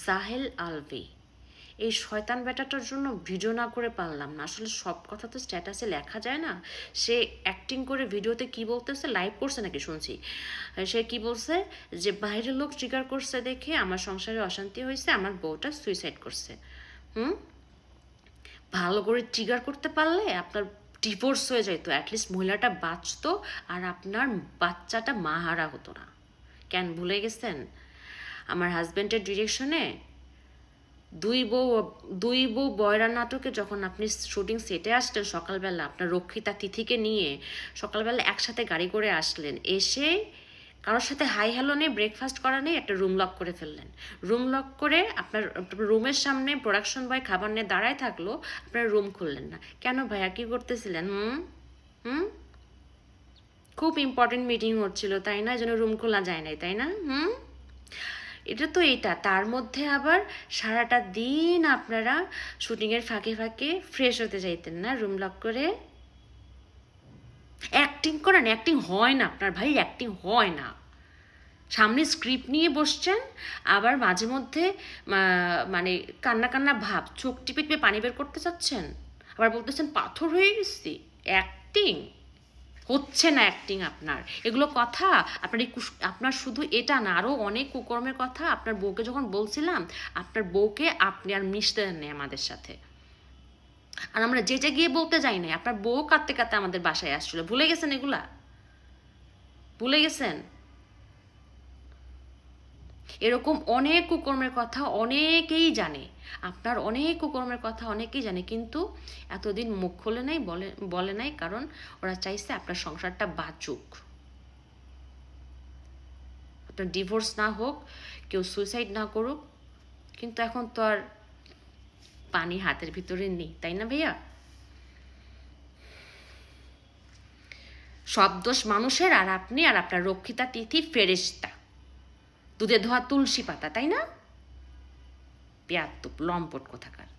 জাহেল আলভি, এই শয়তান বেটাটার জন্য ভিডিও না করে পারলাম না। আসলে সব কথা তো স্ট্যাটাসে লেখা যায় না। সে অ্যাক্টিং করে ভিডিওতে কি বলতেছে, লাইভ করছে নাকি শুনছি, সে কি বলছে যে বাইরের লোক ট্রিগার করছে দেখে আমার সংসারে অশান্তি হয়েছে, আমার বউটা সুইসাইড করছে। হুম, ভালো করে ট্রিগার করতে পারলে আপনার ডিভোর্স হয়ে যেত, অ্যাটলিস্ট মহিলাটা বাঁচতো আর আপনার বাচ্চাটা মাহারা হতো না। কেন ভুলে গেছেন? আমার হাজব্যান্ডের ডিরেকশনে দুই বউ দুই বউ বয়রা নাটকে যখন আপনি শুটিং সেটে আসলেন সকালবেলা, আপনার রক্ষিতা তিথিকে নিয়ে সকালবেলা একসাথে গাড়ি করে আসলেন, এসে কারোর সাথে হাই হ্যালো নেই, ব্রেকফাস্ট করা নেই, একটা রুম লক করে ফেললেন। রুম লক করে আপনার রুমের সামনে প্রোডাকশন বয় খাবার নিয়ে দাঁড়ায় থাকলো, আপনার রুম খুললেন না কেন ভাইয়া? কী করতেছিলেন? হুম হুম খুব ইম্পর্টেন্ট মিটিং হচ্ছিল তাই না, যেন রুম খোলা যায় নাই তাই না? এটা তো এটা, তার মধ্যে আবার সারাটা দিন আপনারা শুটিংয়ের ফাঁকে ফাঁকে ফ্রেশ হতে চাইতেন না রুম লক করে? অ্যাক্টিং করেন, অ্যাক্টিং হয় না আপনার ভাই, অ্যাক্টিং হয় না। সামনে স্ক্রিপ্ট নিয়ে বসছেন, আবার মাঝে মধ্যে মানে কান্না কান্না ভাব, চোখ টিপে টিপে পানি বের করতে চাচ্ছেন, আবার বলতেছেন পাথর হয়ে গেছি। অ্যাক্টিং হচ্ছে না, অ্যাক্টিং আপনার এগুলো কথা। আপনার আপনার শুধু এটা না, আরও অনেক কুকর্মের কথা আপনার বউকে যখন বলছিলাম, আপনার বউকে আপনি আর মিশতে দেন নাই আমাদের সাথে। আর আমরা যেটা গিয়ে বলতে যাই নাই, আপনার বউ কাঁদতে কাঁদতে আমাদের বাসায় আসছিল। ভুলে গেছেন এগুলা? ভুলে গেছেন? এরকম অনেক কুকর্মের কথা অনেকেই জানে, আপনার অনেক কুকর্মের কথা অনেকেই জানে, কিন্তু এতদিন মুখ খোলে নাই, বলে নাই, কারণ ওরা চাইছে আপনার সংসারটা বাঁচুক, আপনার ডিভোর্স না হোক, কেউ সুইসাইড না করুক। কিন্তু এখন তো আর পানি হাতের ভিতরে নেই, তাই না ভাইয়া? সব দোষ মানুষের, আর আপনি আর আপনার রক্ষিতা তিথি ফেরেশতা, দুধে ধোয়া তুলসী পাতা, তাই না? পেয়াত্তুপ লম্পট কোথাকার।